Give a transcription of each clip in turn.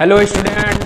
Hello student,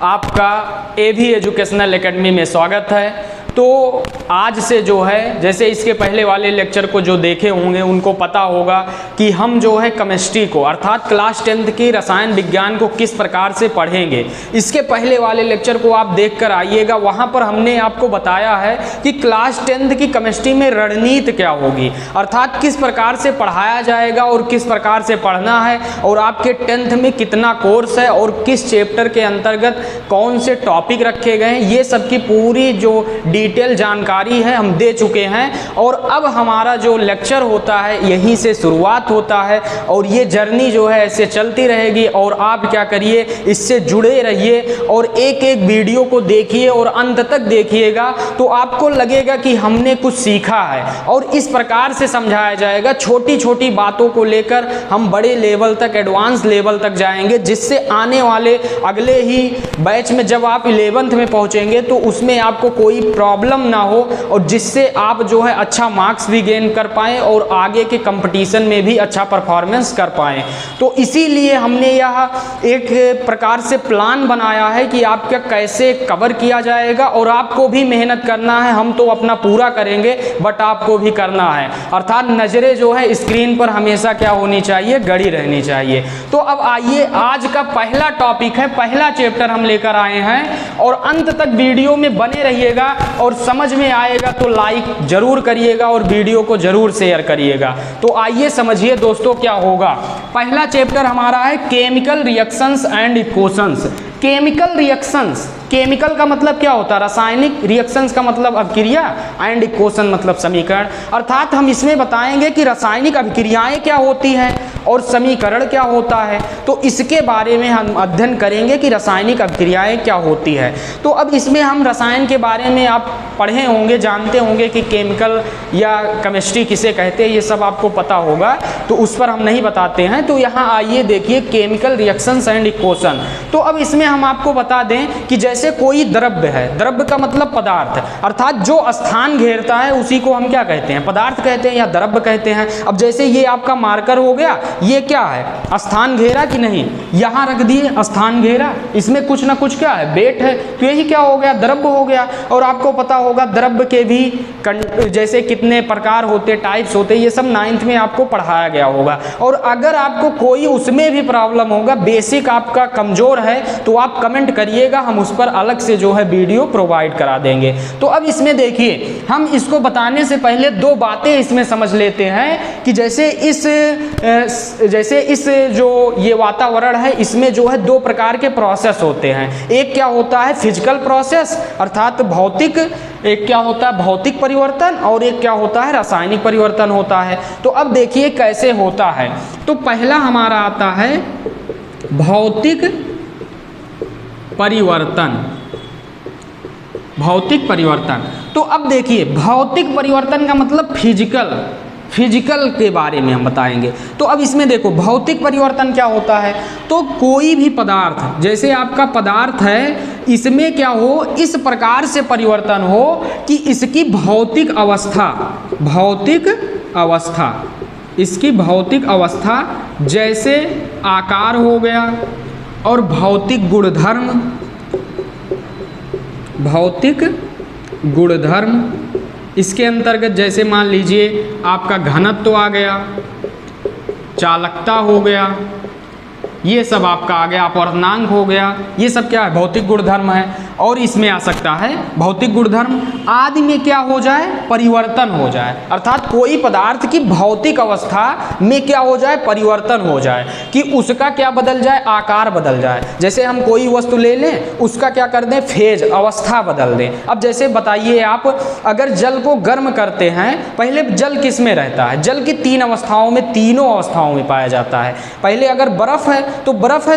आपका एवी educational academy में स्वागत है। तो आज से जो है, जैसे इसके पहले वाले लेक्चर को जो देखे होंगे उनको पता होगा कि हम जो है केमिस्ट्री को अर्थात क्लास 10th की रसायन विज्ञान को किस प्रकार से पढ़ेंगे। इसके पहले वाले लेक्चर को आप देख कर आइएगा, वहाँ पर हमने आपको बताया है कि क्लास 10th की केमिस्ट्री में रणनीति क्या होगी, अर्थात किस प्रकार से पढ़ाया जाएगा और किस प्रकार से पढ़ना है, और आपके 10th में कितना कोर्स है और किस चैप्टर के अंतर्गत कौन से टॉपिक रखे गए हैं, ये सब की पूरी जो डिटेल जानकारी है हम दे चुके हैं। और अब हमारा जो लेक्चर होता है यहीं से शुरुआत होता है और ये जर्नी जो है ऐसे चलती रहेगी। और आप क्या करिए, इससे जुड़े रहिए और एक एक वीडियो को देखिए और अंत तक देखिएगा, तो आपको लगेगा कि हमने कुछ सीखा है। और इस प्रकार से समझाया जाएगा, छोटी छोटी बातों को लेकर हम बड़े लेवल तक, एडवांस लेवल तक जाएंगे, जिससे आने वाले अगले ही बैच में जब आप 11th में पहुंचेंगे तो उसमें आपको कोई प्रॉब्लम ना हो, और जिससे आप जो है अच्छा मार्क्स भी गेन कर पाएँ और आगे के कंपटीशन में भी अच्छा परफॉर्मेंस कर पाएँ। तो इसीलिए हमने यह एक प्रकार से प्लान बनाया है कि आपका कैसे कवर किया जाएगा, और आपको भी मेहनत करना है। हम तो अपना पूरा करेंगे बट आपको भी करना है, अर्थात नज़रें जो है स्क्रीन पर हमेशा क्या होनी चाहिए, गड़ी रहनी चाहिए। तो अब आइए, आज का पहला टॉपिक है, पहला चैप्टर हम लेकर आए हैं, और अंत तक वीडियो में बने रहिएगा और समझ में आएगा तो लाइक जरूर करिएगा और वीडियो को जरूर शेयर करिएगा। तो आइए समझिए दोस्तों क्या होगा। पहला चैप्टर हमारा है chemical reactions and equations. Chemical reactions, chemical का मतलब क्या होता है, रासायनिक, रिएक्शंस का मतलब अभिक्रिया, एंड इक्वेशन मतलब समीकरण। अर्थात हम इसमें बताएंगे कि रासायनिक अभिक्रियाएं क्या होती हैं और समीकरण क्या होता है। तो इसके बारे में हम अध्ययन करेंगे कि रासायनिक अभिक्रियाएं क्या होती है। तो अब इसमें हम रसायन के बारे में आप पढ़े होंगे, जानते होंगे कि केमिकल या केमिस्ट्री किसे कहते हैं, ये सब आपको पता होगा, तो उस पर हम नहीं बताते हैं। तो यहाँ आइए देखिए, केमिकल रिएक्शंस एंड इक्वेशन। तो अब इसमें हम आपको बता दें कि जैसे कोई द्रव्य है, द्रव्य का मतलब पदार्थ, अर्थात जो स्थान घेरता है उसी को हम क्या कहते हैं, पदार्थ कहते हैं या द्रव्य कहते हैं। अब जैसे ये आपका मार्कर हो गया, ये क्या है, स्थान घेरा कि नहीं, यहाँ रख दिए स्थान घेरा, इसमें कुछ ना कुछ क्या है, वेट है, तो यही क्या हो गया, द्रव्य हो गया। और आपको पता होगा द्रव्य के भी जैसे कितने प्रकार होते, टाइप्स होते, ये सब 9th में आपको पढ़ाया गया होगा। और अगर आपको कोई उसमें भी प्रॉब्लम होगा, बेसिक आपका कमजोर है, तो आप कमेंट करिएगा, हम उस पर अलग से जो है वीडियो प्रोवाइड करा देंगे। तो अब इसमें देखिए, हम इसको बताने से पहले दो बातें इसमें समझ लेते हैं कि जैसे इस जो ये वातावरण है, इसमें जो है दो प्रकार के प्रोसेस होते हैं। एक क्या होता है फिजिकल प्रोसेस, अर्थात भौतिक, एक क्या होता है भौतिक परिवर्तन, और एक क्या होता है रासायनिक परिवर्तन होता है। तो अब देखिए कैसे होता है। तो पहला हमारा आता है भौतिक परिवर्तन, भौतिक परिवर्तन। तो अब देखिए, भौतिक परिवर्तन का मतलब फिजिकल के बारे में हम बताएंगे। तो अब इसमें देखो, भौतिक परिवर्तन क्या होता है, तो कोई भी पदार्थ, जैसे आपका पदार्थ है, इसमें क्या हो, इस प्रकार से परिवर्तन हो कि इसकी भौतिक अवस्था, इसकी भौतिक अवस्था जैसे आकार हो गया और भौतिक गुणधर्म, इसके अंतर्गत जैसे मान लीजिए आपका घनत्व तो आ गया, चालकता हो गया, ये सब आपका आ गया, अपवर्तनांक हो गया, ये सब क्या है, भौतिक गुणधर्म है। और इसमें आ सकता है भौतिक गुणधर्म आदि में क्या हो जाए, परिवर्तन हो जाए, अर्थात कोई पदार्थ की भौतिक अवस्था में क्या हो जाए, परिवर्तन हो जाए, कि उसका क्या बदल जाए, आकार बदल जाए। जैसे हम कोई वस्तु ले लें, उसका क्या कर दें, फेज, अवस्था बदल दें। अब जैसे बताइए आप, अगर जल को गर्म करते हैं, पहले जल किस में रहता है, जल की 3 अवस्थाओं में, तीनों अवस्थाओं में पाया जाता है। पहले अगर बर्फ है तो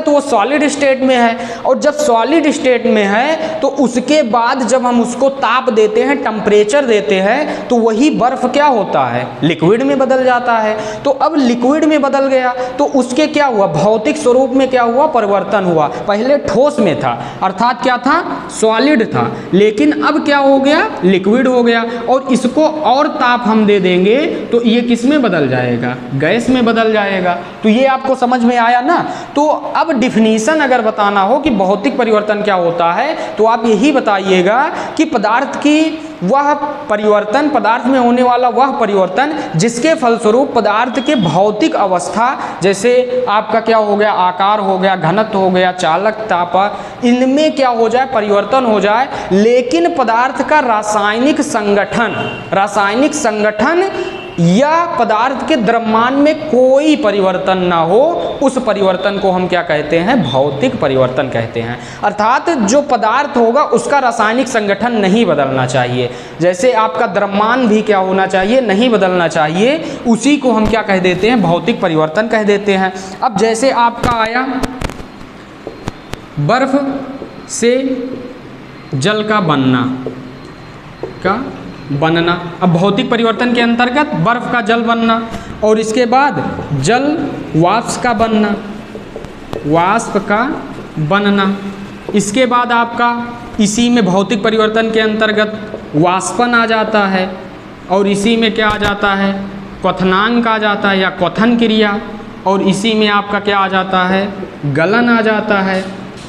वो सॉलिड स्टेट में है, और जब सॉलिड स्टेट में है तो उसके बाद जब हम उसको ताप देते हैं, टेम्परेचर देते हैं, तो वही बर्फ क्या होता है, लिक्विड में बदल जाता है। तो अब लिक्विड में बदल गया तो उसके क्या हुआ, भौतिक स्वरूप में क्या हुआ, परिवर्तन हुआ। पहले ठोस में था, अर्थात क्या था, सॉलिड था, लेकिन अब क्या हो गया, लिक्विड हो गया। और इसको और ताप हम दे देंगे तो ये किस में बदल जाएगा, गैस में बदल जाएगा। तो ये आपको समझ में आया ना। तो अब डिफिनीशन अगर बताना हो कि भौतिक परिवर्तन क्या होता है तो आप यही बताइएगा कि पदार्थ की वह परिवर्तन, पदार्थ में होने वाला वह परिवर्तन जिसके फलस्वरूप पदार्थ के भौतिक अवस्था, जैसे आपका क्या हो गया, आकार हो गया, घनत्व हो गया, चालकता, इनमें क्या हो जाए, परिवर्तन हो जाए, लेकिन पदार्थ का रासायनिक संगठन या पदार्थ के द्रव्यमान में कोई परिवर्तन ना हो, उस परिवर्तन को हम क्या कहते हैं, भौतिक परिवर्तन कहते हैं। अर्थात जो पदार्थ होगा उसका रासायनिक संगठन नहीं बदलना चाहिए, जैसे आपका द्रव्यमान भी क्या होना चाहिए, नहीं बदलना चाहिए, उसी को हम क्या कह देते हैं, भौतिक परिवर्तन कह देते हैं। अब जैसे आपका आया बर्फ से जल का बनना, अब भौतिक परिवर्तन के अंतर्गत बर्फ का जल बनना, और इसके बाद जल वाष्प का बनना, इसके बाद आपका इसी में भौतिक परिवर्तन के अंतर्गत वाष्पन आ जाता है, और इसी में क्या आ जाता है, क्वथनांक आ जाता है या क्वथन क्रिया, और इसी में आपका क्या आ जाता है, गलन आ जाता है,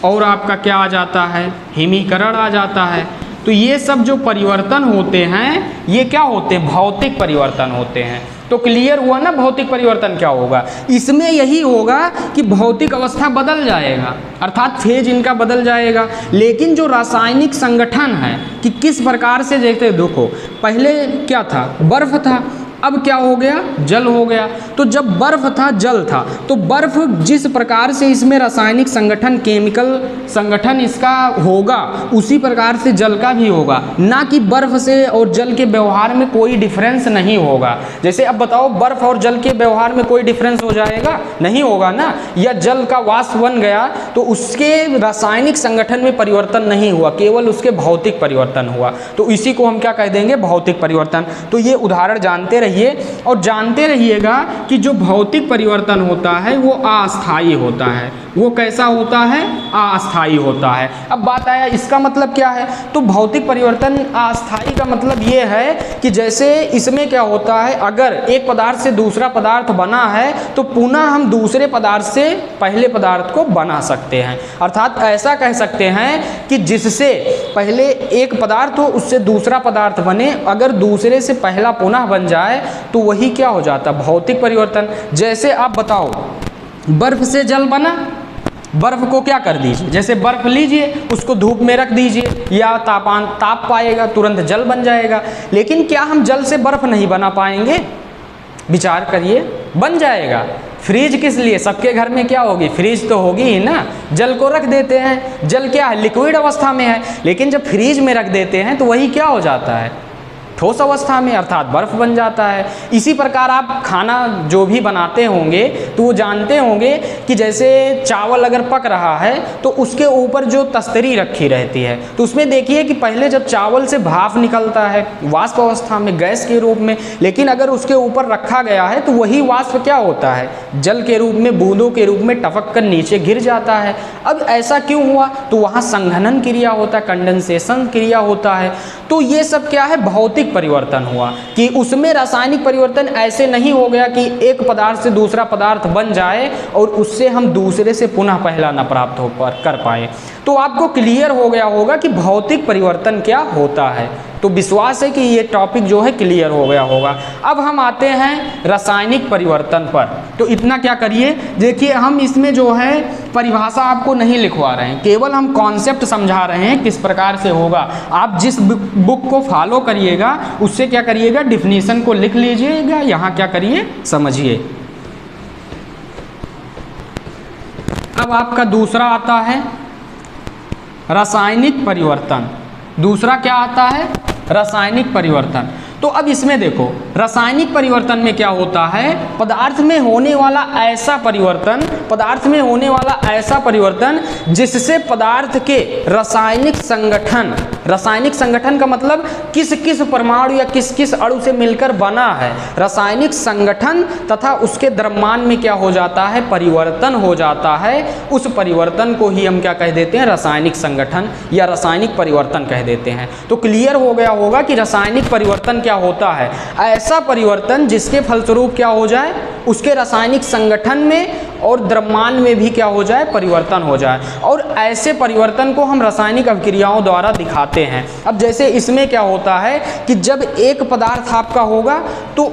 और आपका क्या आ जाता है, हिमीकरण आ जाता है। तो ये सब जो परिवर्तन होते हैं ये क्या होते हैं, भौतिक परिवर्तन होते हैं। तो क्लियर हुआ ना भौतिक परिवर्तन क्या होगा। इसमें यही होगा कि भौतिक अवस्था बदल जाएगा, अर्थात फेज इनका बदल जाएगा, लेकिन जो रासायनिक संगठन है कि किस प्रकार से, देखते देखो पहले क्या था, बर्फ था, अब क्या हो गया, जल हो गया। तो जब बर्फ था, जल था, तो बर्फ जिस प्रकार से इसमें रासायनिक संगठन, केमिकल संगठन इसका होगा, उसी प्रकार से जल का भी होगा, ना कि बर्फ से और जल के व्यवहार में कोई डिफरेंस नहीं होगा। जैसे अब बताओ, बर्फ और जल के व्यवहार में कोई डिफरेंस हो जाएगा, नहीं होगा ना, या जल का वाष्प बन गया तो उसके रासायनिक संगठन में परिवर्तन नहीं हुआ, केवल उसके भौतिक परिवर्तन हुआ, तो इसी को हम क्या कह देंगे, भौतिक परिवर्तन। तो ये उदाहरण जानते रहिए और जानते रहिएगा कि जो भौतिक परिवर्तन होता है वो अस्थायी होता है। वो कैसा होता है, अस्थायी होता है। अब बात आया इसका मतलब क्या है, तो भौतिक परिवर्तन अस्थायी का मतलब ये है कि जैसे इसमें क्या होता है, अगर एक पदार्थ से दूसरा पदार्थ बना है तो पुनः हम दूसरे पदार्थ से पहले पदार्थ को बना सकते हैं। अर्थात ऐसा कह सकते हैं कि जिससे पहले एक पदार्थ हो उससे दूसरा पदार्थ बने, अगर दूसरे से पहला पुनः बन जाए तो वही क्या हो जाता, भौतिक परिवर्तन। जैसे आप बताओ, बर्फ से जल बना, बर्फ को क्या कर दीजिए, जैसे बर्फ लीजिए उसको धूप में रख दीजिए या ताप पाएगा, तुरंत जल बन जाएगा। लेकिन क्या हम जल से बर्फ नहीं बना पाएंगे, विचार करिए, बन जाएगा। फ्रीज किस लिए, सबके घर में क्या होगी, फ्रीज तो होगी ही ना। जल को रख देते हैं, जल क्या है, लिक्विड अवस्था में है, लेकिन जब फ्रीज में रख देते हैं तो वही क्या हो जाता है, ठोस अवस्था में, अर्थात बर्फ बन जाता है। इसी प्रकार आप खाना जो भी बनाते होंगे तो वो जानते होंगे कि जैसे चावल अगर पक रहा है तो उसके ऊपर जो तस्तरी रखी रहती है, तो उसमें देखिए कि पहले जब चावल से भाप निकलता है वाष्प अवस्था में, गैस के रूप में, लेकिन अगर उसके ऊपर रखा गया है तो वही वाष्प क्या होता है, जल के रूप में, बूंदों के रूप में टपक कर नीचे गिर जाता है। अब ऐसा क्यों हुआ, तो वहाँ संघनन क्रिया होता है, कंडेंसेशन क्रिया होता है। तो ये सब क्या है, भौतिक परिवर्तन हुआ, कि उसमें रासायनिक परिवर्तन ऐसे नहीं हो गया कि एक पदार्थ से दूसरा पदार्थ बन जाए और उससे हम दूसरे से पुनः पहला न प्राप्त हो कर पाए। तो आपको क्लियर हो गया होगा कि भौतिक परिवर्तन क्या होता है। तो विश्वास है कि ये टॉपिक जो है क्लियर हो गया होगा। अब हम आते हैं रासायनिक परिवर्तन पर। तो इतना क्या करिए, देखिए हम इसमें जो है परिभाषा आपको नहीं लिखवा रहे हैं, केवल हम कॉन्सेप्ट समझा रहे हैं किस प्रकार से होगा। आप जिस बुक को फॉलो करिएगा उससे क्या करिएगा, डिफिनीशन को लिख लीजिएगा, यहाँ क्या करिए, समझिए। अब आपका दूसरा आता है रासायनिक परिवर्तन। दूसरा क्या आता है, रासायनिक परिवर्तन। तो अब इसमें देखो, रासायनिक परिवर्तन में क्या होता है, पदार्थ में होने वाला ऐसा परिवर्तन, पदार्थ में होने वाला ऐसा परिवर्तन जिससे पदार्थ के रासायनिक संगठन, रासायनिक संगठन का मतलब किस किस परमाणु या किस किस अणु से मिलकर बना है। रासायनिक संगठन तथा उसके द्रव्यमान में क्या हो जाता है, परिवर्तन हो जाता है। उस परिवर्तन को ही हम क्या कह देते हैं, रासायनिक संगठन या रासायनिक परिवर्तन कह देते हैं। तो क्लियर हो गया होगा कि रासायनिक परिवर्तन क्या होता है, ऐसा परिवर्तन जिसके फलस्वरूप क्या हो जाए, उसके रासायनिक संगठन में और द्रव्यमान में भी क्या हो जाए, परिवर्तन हो जाए। और ऐसे परिवर्तन को हम रासायनिक अभिक्रियाओं द्वारा दिखाते हैं। अब जैसे इसमें क्या होता है कि जब एक पदार्थ आपका होगा तो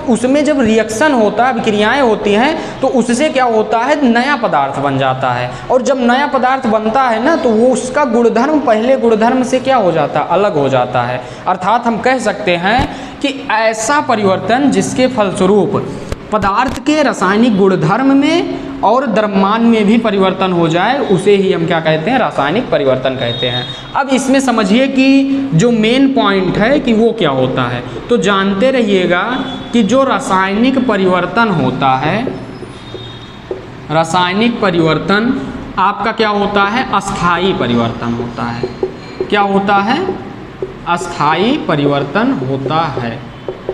उसमें जब रिएक्शन होता है, अभिक्रियाएं होती हैं, तो उससे क्या होता है, नया पदार्थ बन जाता है। और जब नया पदार्थ बनता है ना, तो वो उसका गुणधर्म पहले गुणधर्म से क्या हो जाता है, अलग हो जाता है। अर्थात हम कह सकते हैं कि ऐसा परिवर्तन जिसके फलस्वरूप पदार्थ के रासायनिक गुणधर्म में और द्रव्यमान में भी परिवर्तन हो जाए, उसे ही हम क्या कहते हैं, रासायनिक परिवर्तन कहते हैं। अब इसमें समझिए कि जो मेन पॉइंट है कि वो क्या होता है। तो जानते रहिएगा कि जो रासायनिक परिवर्तन होता है, रासायनिक परिवर्तन आपका क्या होता है, अस्थायी परिवर्तन होता है। क्या होता है, अस्थायी परिवर्तन होता है।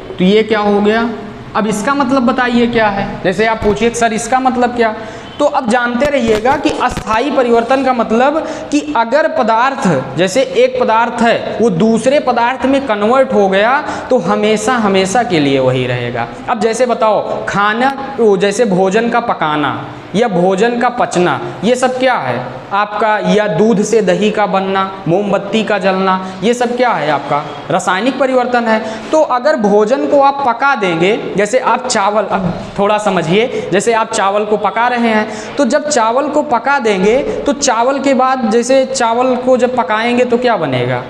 तो ये क्या हो गया। अब इसका मतलब बताइए क्या है। जैसे आप पूछिए सर इसका मतलब क्या, तो अब जानते रहिएगा कि अस्थायी परिवर्तन का मतलब कि अगर पदार्थ, जैसे एक पदार्थ है वो दूसरे पदार्थ में कन्वर्ट हो गया तो हमेशा हमेशा के लिए वही रहेगा। अब जैसे बताओ, खाना, जैसे भोजन का पकाना या भोजन का पचना, ये सब क्या है आपका, या दूध से दही का बनना, मोमबत्ती का जलना, ये सब क्या है आपका, रासायनिक परिवर्तन है। तो अगर भोजन को आप पका देंगे, जैसे आप चावल, अब थोड़ा समझिए, जैसे आप चावल को पका रहे हैं, तो जब चावल को पका देंगे तो चावल के बाद, जैसे चावल को जब पकाएंगे तो क्या बनेगा,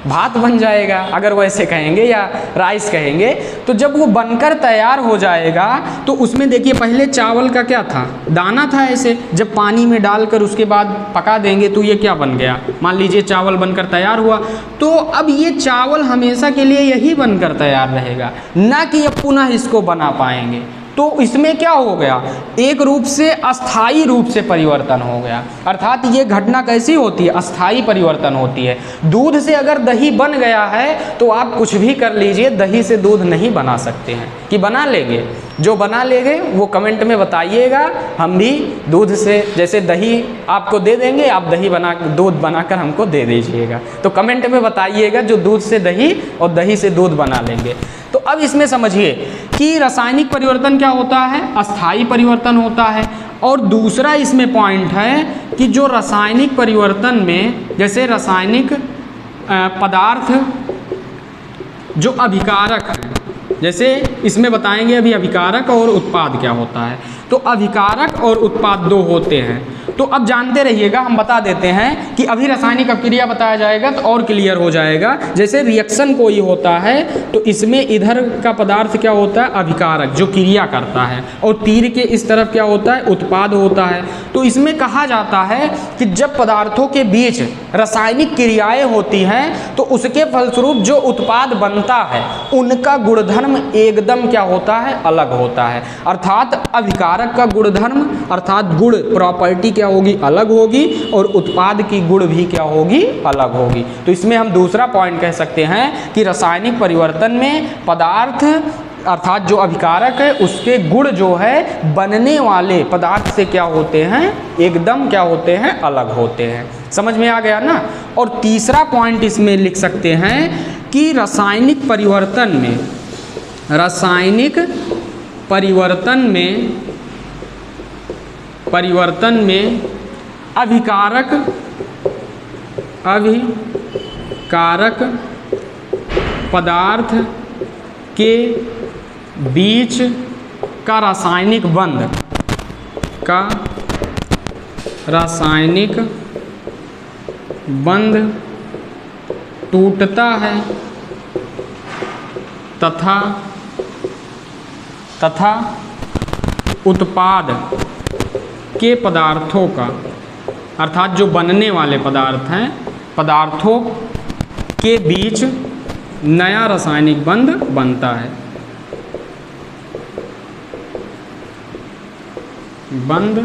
भात बन जाएगा, अगर वैसे कहेंगे, या राइस कहेंगे। तो जब वो बनकर तैयार हो जाएगा तो उसमें देखिए पहले चावल का क्या था, दाना था ऐसे, जब पानी में डालकर उसके बाद पका देंगे तो ये क्या बन गया, मान लीजिए चावल बनकर तैयार हुआ। तो अब ये चावल हमेशा के लिए यही बनकर तैयार रहेगा, ना कि अब पुनः इसको बना पाएंगे। तो इसमें क्या हो गया, एक रूप से अस्थायी रूप से परिवर्तन हो गया। अर्थात ये घटना कैसी होती है, अस्थायी परिवर्तन होती है। दूध से अगर दही बन गया है तो आप कुछ भी कर लीजिए, दही से दूध नहीं बना सकते हैं। कि बना लेंगे, जो बना लेंगे वो कमेंट में बताइएगा। हम भी दूध से, जैसे दही आपको दे देंगे, आप दही दूध बनाकर हमको दे दीजिएगा। तो कमेंट में बताइएगा जो दूध से दही और दही से दूध बना लेंगे। तो अब इसमें समझिए कि रासायनिक परिवर्तन क्या होता है, अस्थायी परिवर्तन होता है। और दूसरा इसमें पॉइंट है कि जो रासायनिक परिवर्तन में, जैसे रासायनिक पदार्थ जो अभिकारक है, जैसे इसमें बताएंगे अभी अभिकारक और उत्पाद क्या होता है। तो अभिकारक और उत्पाद दो होते हैं। तो अब जानते रहिएगा, हम बता देते हैं कि अभी रासायनिक अभिक्रिया बताया जाएगा तो और क्लियर हो जाएगा। जैसे रिएक्शन कोई होता है तो इसमें इधर का पदार्थ क्या होता है, अभिकारक जो क्रिया करता है, और तीर के इस तरफ क्या होता है, उत्पाद होता है। तो इसमें कहा जाता है कि जब पदार्थों के बीच रासायनिक क्रियाएं होती हैं तो उसके फलस्वरूप जो उत्पाद बनता है उनका गुणधर्म एकदम क्या होता है, अलग होता है। अर्थात अभिकारक का गुणधर्म अर्थात गुण प्रॉपर्टी क्या होगी, अलग होगी, और उत्पाद की गुण भी क्या होगी, अलग होगी। तो इसमें हम दूसरा पॉइंट कह सकते हैं कि रासायनिक परिवर्तन में पदार्थ अर्थात जो अभिकारक है उसके गुण जो है बनने वाले पदार्थ से क्या होते हैं, एकदम क्या होते हैं, अलग होते हैं। समझ में आ गया ना। और तीसरा पॉइंट इसमें लिख सकते हैं कि रासायनिक परिवर्तन में अभिकारक पदार्थ के बीच का रासायनिक बंध टूटता है तथा उत्पाद के पदार्थों का अर्थात जो बनने वाले पदार्थ हैं, पदार्थों के बीच नया रासायनिक बंध बनता है। बंध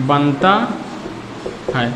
बनता है।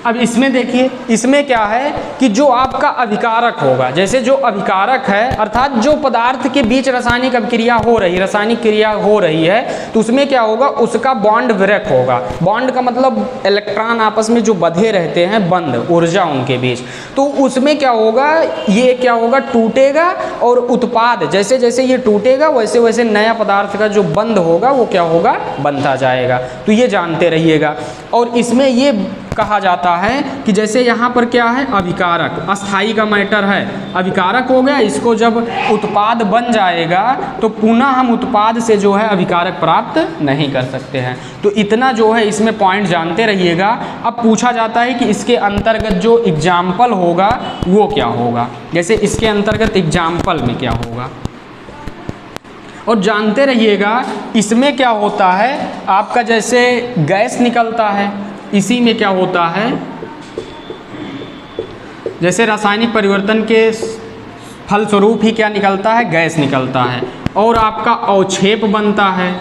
अब इसमें देखिए, इसमें क्या है कि जो आपका अभिकारक होगा, जैसे जो अभिकारक है अर्थात जो पदार्थ के बीच रासायनिक अभिक्रिया हो रही, रासायनिक क्रिया हो रही है, तो उसमें क्या होगा, उसका बॉन्ड विरक होगा। बॉन्ड का मतलब इलेक्ट्रॉन आपस में जो बंधे रहते हैं, बंध ऊर्जा उनके बीच, तो उसमें क्या होगा, ये क्या होगा, टूटेगा और उत्पाद जैसे जैसे ये टूटेगा वैसे वैसे नया पदार्थ का जो बंध होगा वो क्या होगा, बनता जाएगा। तो ये जानते रहिएगा। और इसमें ये कहा जाता है कि जैसे यहाँ पर क्या है, अभिकारक अस्थाई का मैटर है, अभिकारक हो गया, इसको जब उत्पाद बन जाएगा तो पुनः हम उत्पाद से जो है अभिकारक प्राप्त नहीं कर सकते हैं। तो इतना जो है इसमें पॉइंट जानते रहिएगा। अब पूछा जाता है कि इसके अंतर्गत जो एग्जाम्पल होगा वो क्या होगा, जैसे इसके अंतर्गत एग्जाम्पल में क्या होगा, और जानते रहिएगा इसमें क्या होता है आपका, जैसे गैस निकलता है, इसी में क्या होता है, जैसे रासायनिक परिवर्तन के फलस्वरूप ही क्या निकलता है, गैस निकलता है, और आपका अवक्षेप बनता है,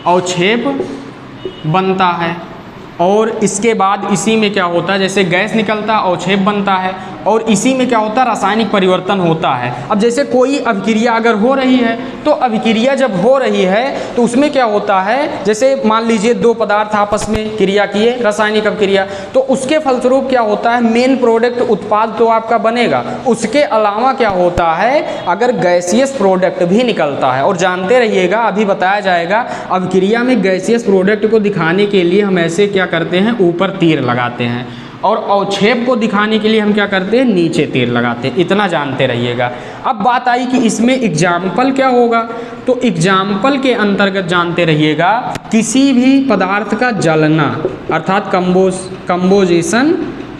अवक्षेप बनता है, और इसके बाद इसी में क्या होता है, जैसे गैस निकलता है, अवक्षेप बनता है, और इसी में क्या होता है, रासायनिक परिवर्तन होता है। अब जैसे कोई अभिक्रिया अगर हो रही है, तो अभिक्रिया जब हो रही है तो उसमें क्या होता है, जैसे मान लीजिए दो पदार्थ आपस में क्रिया किए, रासायनिक अभिक्रिया, तो उसके फलस्वरूप क्या होता है, मेन प्रोडक्ट उत्पाद तो आपका बनेगा, उसके अलावा क्या होता है, अगर गैसियस प्रोडक्ट भी निकलता है। और जानते रहिएगा, अभी बताया जाएगा, अभिक्रिया में गैसियस प्रोडक्ट को दिखाने के लिए हम ऐसे क्या करते हैं, ऊपर तीर लगाते हैं, और अवक्षेप को दिखाने के लिए हम क्या करते हैं, नीचे तीर लगाते हैं। इतना जानते रहिएगा। अब बात आई कि इसमें एग्जाम्पल क्या होगा, तो एग्जाम्पल के अंतर्गत जानते रहिएगा, किसी भी पदार्थ का जलना अर्थात कंपोजिशन,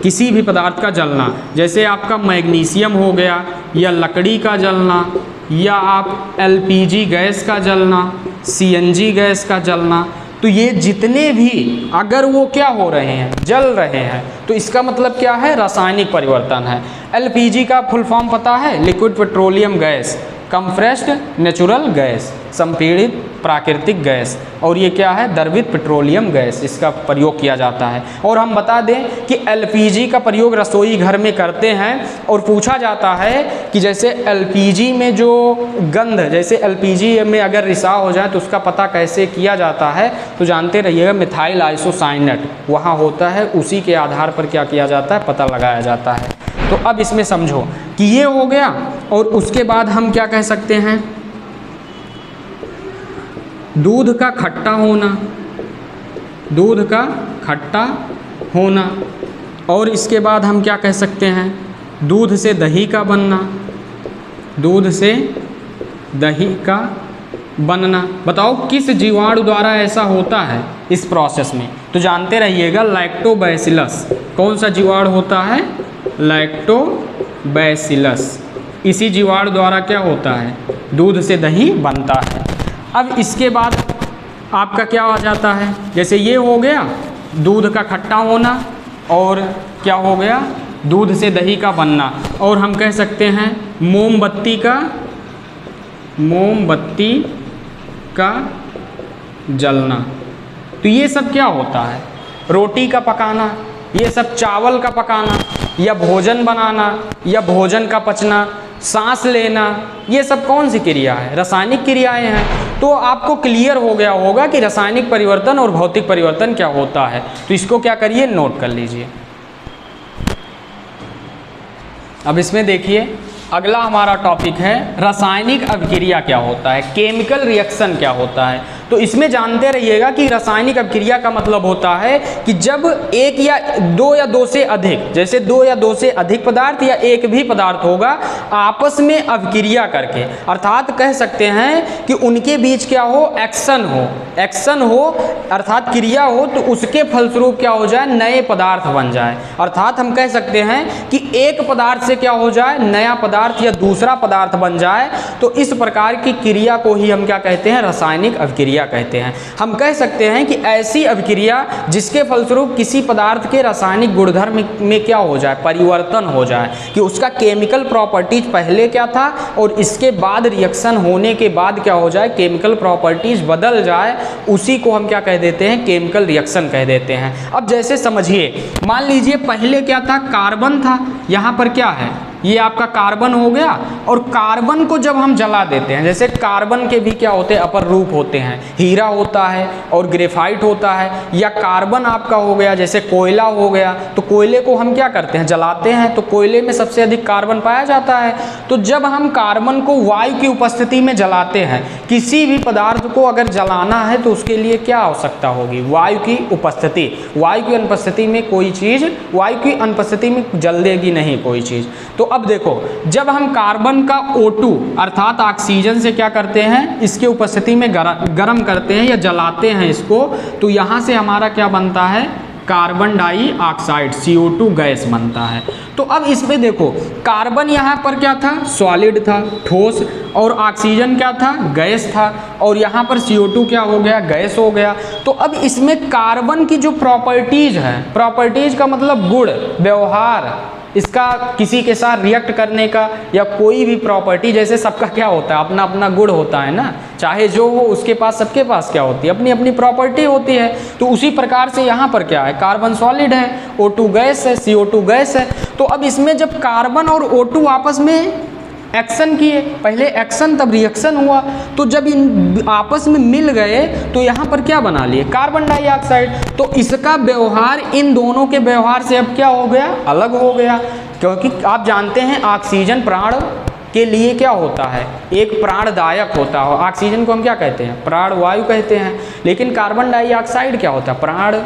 किसी भी पदार्थ का जलना, जैसे आपका मैग्नीशियम हो गया, या लकड़ी का जलना, या आप एलपीजी गैस का जलना, सीएनजी गैस का जलना, तो ये जितने भी अगर वो क्या हो रहे हैं, जल रहे हैं, तो इसका मतलब क्या है, रासायनिक परिवर्तन है। एलपीजी का फुल फॉर्म पता है, liquid petroleum gas, compressed natural gas, संपीड़ित प्राकृतिक गैस, और ये क्या है, द्रवित पेट्रोलियम गैस, इसका प्रयोग किया जाता है। और हम बता दें कि एलपीजी का प्रयोग रसोई घर में करते हैं, और पूछा जाता है कि जैसे एलपीजी में जो गंध, जैसे एलपीजी में अगर रिसाव हो जाए तो उसका पता कैसे किया जाता है, तो जानते रहिएगा, मिथाइल आइसोसाइनेट वहाँ होता है, उसी के आधार पर क्या किया जाता है, पता लगाया जाता है। तो अब इसमें समझो कि ये हो गया, और उसके बाद हम क्या कह सकते हैं, दूध का खट्टा होना, दूध का खट्टा होना, और इसके बाद हम क्या कह सकते हैं, दूध से दही का बनना, दूध से दही का बनना। बताओ किस जीवाणु द्वारा ऐसा होता है इस प्रोसेस में, तो जानते रहिएगा, लैक्टोबैसिलस। कौन सा जीवाणु होता है, लैक्टोबैसिलस, इसी जीवाणु द्वारा क्या होता है, दूध से दही बनता है। अब इसके बाद आपका क्या आ जाता है, जैसे ये हो गया दूध का खट्टा होना, और क्या हो गया, दूध से दही का बनना, और हम कह सकते हैं मोमबत्ती का जलना। तो ये सब क्या होता है, रोटी का पकाना, ये सब चावल का पकाना, या भोजन बनाना, या भोजन का पचना, सांस लेना, ये सब कौन सी क्रिया है, रासायनिक क्रियाएं हैं। तो आपको क्लियर हो गया होगा कि रासायनिक परिवर्तन और भौतिक परिवर्तन क्या होता है। तो इसको क्या करिए, नोट कर लीजिए। अब इसमें देखिए, अगला हमारा टॉपिक है रासायनिक अभिक्रिया क्या होता है, केमिकल रिएक्शन क्या होता है। तो इसमें जानते रहिएगा कि रासायनिक अभिक्रिया का मतलब होता है कि जब एक या दो से अधिक, जैसे दो या दो से अधिक पदार्थ या एक भी पदार्थ होगा, आपस में अभिक्रिया करके, अर्थात कह सकते हैं कि उनके बीच क्या हो, एक्शन हो अर्थात क्रिया हो, तो उसके फलस्वरूप क्या हो जाए, नए पदार्थ बन जाए। अर्थात हम कह सकते हैं कि एक पदार्थ से क्या हो जाए, नया पदार्थ या दूसरा पदार्थ बन जाए। तो इस प्रकार की क्रिया को ही हम क्या कहते हैं, रासायनिक अभिक्रिया अभिक्रिया कहते हैं। हम कह सकते हैं कि ऐसी अभिक्रिया जिसके फलस्वरूप किसी पदार्थ के रासायनिक गुणधर्म में क्या हो जाए, परिवर्तन हो जाए, कि उसका केमिकल प्रॉपर्टीज पहले क्या था और इसके बाद रिएक्शन होने के बाद क्या हो जाए, केमिकल प्रॉपर्टीज बदल जाए, उसी को हम क्या कह देते हैं, केमिकल रिएक्शन कह देते हैं। अब जैसे समझिए, मान लीजिए पहले क्या था, कार्बन था, यहाँ पर क्या है, ये आपका कार्बन हो गया, और कार्बन को जब हम जला देते हैं, जैसे कार्बन के भी क्या होते हैं, अपर रूप होते हैं, हीरा होता है और ग्रेफाइट होता है, या कार्बन आपका हो गया जैसे कोयला हो गया, तो कोयले को हम क्या करते हैं, जलाते हैं, तो कोयले में सबसे अधिक कार्बन पाया जाता है। तो जब हम कार्बन को वायु की उपस्थिति में जलाते हैं, किसी भी पदार्थ को अगर जलाना है तो उसके लिए क्या आवश्यकता होगी, वायु की उपस्थिति। वायु की अनुपस्थिति में कोई चीज़, वायु की अनुपस्थिति में जल देगी नहीं कोई चीज़। तो अब देखो, जब हम कार्बन का O2 अर्थात ऑक्सीजन से क्या करते हैं, इसके उपस्थिति में गर्म करते हैं या जलाते हैं इसको, तो यहाँ से हमारा क्या बनता है, कार्बन डाइऑक्साइड CO2 गैस बनता है। तो अब इसमें देखो, कार्बन यहाँ पर क्या था, सॉलिड था, ठोस, और ऑक्सीजन क्या था, गैस था, और यहाँ पर CO2 क्या हो गया, गैस हो गया। तो अब इसमें कार्बन की जो प्रॉपर्टीज है, प्रॉपर्टीज का मतलब गुण, व्यवहार, इसका किसी के साथ रिएक्ट करने का, या कोई भी प्रॉपर्टी, जैसे सबका क्या होता है, अपना अपना गुण होता है ना, चाहे जो हो उसके पास, सबके पास क्या होती है, अपनी अपनी प्रॉपर्टी होती है। तो उसी प्रकार से यहाँ पर क्या है, कार्बन सॉलिड है, O2 गैस है, CO2 गैस है। तो अब इसमें जब कार्बन और O2 आपस में एक्शन किए, पहले एक्शन तब रिएक्शन हुआ, तो जब इन आपस में मिल गए तो यहाँ पर क्या बना लिए, कार्बन डाइऑक्साइड। तो इसका व्यवहार इन दोनों के व्यवहार से अब क्या हो गया, अलग हो गया, क्योंकि आप जानते हैं ऑक्सीजन प्राण के लिए क्या होता है, एक प्राणदायक होता है। ऑक्सीजन को हम क्या कहते हैं, प्राणवायु कहते हैं, लेकिन कार्बन डाइऑक्साइड क्या होता है, प्राण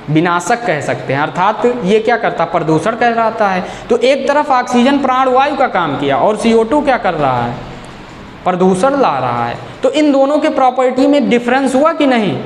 विनाशक कह सकते हैं, अर्थात ये क्या करता, प्रदूषण कर रहा है। तो एक तरफ ऑक्सीजन प्राणवायु का काम किया और CO2 क्या कर रहा है, प्रदूषण ला रहा है। तो इन दोनों के प्रॉपर्टी में डिफरेंस हुआ कि नहीं,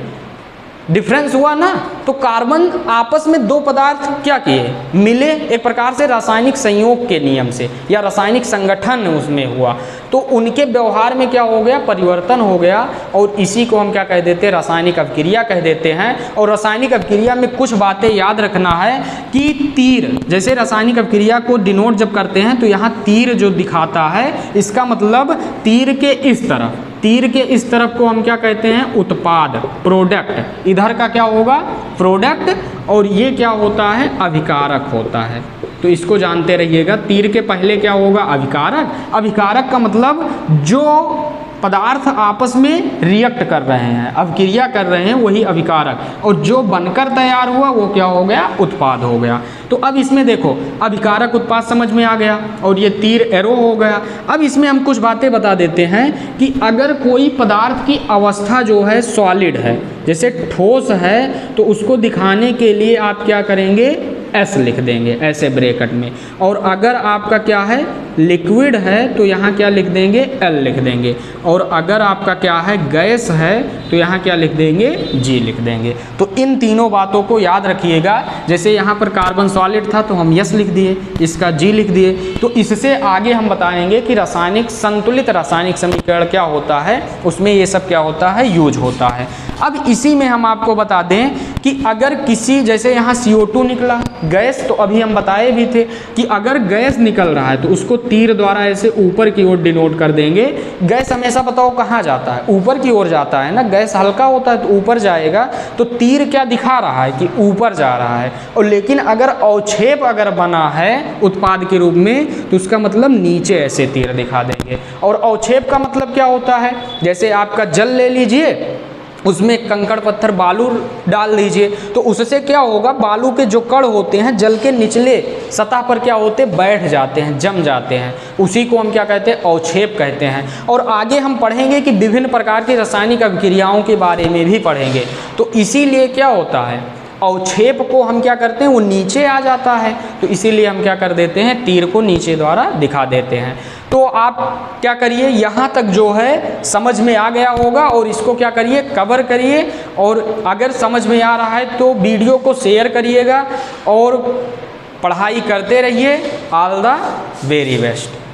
डिफरेंस हुआ ना। तो कार्बन आपस में दो पदार्थ क्या किए, मिले, एक प्रकार से रासायनिक संयोग के नियम से या रासायनिक संगठन उसमें हुआ, तो उनके व्यवहार में क्या हो गया, परिवर्तन हो गया, और इसी को हम क्या कह देते हैं, रासायनिक अभिक्रिया कह देते हैं। और रासायनिक अभिक्रिया में कुछ बातें याद रखना है कि तीर, जैसे रासायनिक अभिक्रिया को डिनोट जब करते हैं तो यहाँ तीर जो दिखाता है, इसका मतलब तीर के इस तरफ, तीर के इस तरफ को हम क्या कहते हैं, उत्पाद, प्रोडक्ट, इधर का क्या होगा, प्रोडक्ट, और ये क्या होता है, अभिकारक होता है। तो इसको जानते रहिएगा, तीर के पहले क्या होगा, अभिकारक। अभिकारक का मतलब जो पदार्थ आपस में रिएक्ट कर रहे हैं, अभिक्रिया कर रहे हैं, वही अभिकारक, और जो बनकर तैयार हुआ वो क्या हो गया, उत्पाद हो गया। तो अब इसमें देखो, अभिकारक उत्पाद समझ में आ गया, और ये तीर एरो हो गया। अब इसमें हम कुछ बातें बता देते हैं कि अगर कोई पदार्थ की अवस्था जो है सॉलिड है, जैसे ठोस है, तो उसको दिखाने के लिए आप क्या करेंगे, S लिख देंगे ऐसे ब्रैकेट में, और अगर आपका क्या है, लिक्विड है, तो यहाँ क्या लिख देंगे, L लिख देंगे, और अगर आपका क्या है, गैस है, तो यहाँ क्या लिख देंगे, G लिख देंगे। तो इन तीनों बातों को याद रखिएगा। जैसे यहाँ पर कार्बन सॉलिड था तो हम S लिख दिए, इसका G लिख दिए। तो इससे आगे हम बताएंगे कि रासायनिक संतुलित रासायनिक समीकरण क्या होता है, उसमें ये सब क्या होता है, यूज होता है। अब इसी में हम आपको बता दें कि अगर किसी, जैसे यहाँ CO2 निकला, गैस, तो अभी हम बताए भी थे कि अगर गैस निकल रहा है तो उसको तीर द्वारा ऐसे ऊपर की ओर डिनोट कर देंगे। गैस हमेशा बताओ कहाँ जाता है, ऊपर की ओर जाता है ना, गैस हल्का होता है तो ऊपर जाएगा, तो तीर क्या दिखा रहा है कि ऊपर जा रहा है। और लेकिन अगर अवक्षेप अगर बना है उत्पाद के रूप में, तो उसका मतलब नीचे ऐसे तीर दिखा देंगे। और अवक्षेप का मतलब क्या होता है, जैसे आपका जल ले लीजिए, उसमें कंकड़ पत्थर बालू डाल दीजिए, तो उससे क्या होगा, बालू के जो कण होते हैं जल के निचले सतह पर क्या होते, बैठ जाते हैं, जम जाते हैं, उसी को हम क्या कहते हैं, अवक्षेप कहते हैं। और आगे हम पढ़ेंगे कि विभिन्न प्रकार की रासायनिक अभिक्रियाओं के बारे में भी पढ़ेंगे। तो इसीलिए क्या होता है, अवक्षेप को हम क्या करते हैं, वो नीचे आ जाता है, तो इसीलिए हम क्या कर देते हैं, तीर को नीचे द्वारा दिखा देते हैं। तो आप क्या करिए, यहाँ तक जो है समझ में आ गया होगा, और इसको क्या करिए, कवर करिए, और अगर समझ में आ रहा है तो वीडियो को शेयर करिएगा और पढ़ाई करते रहिए। All the very best.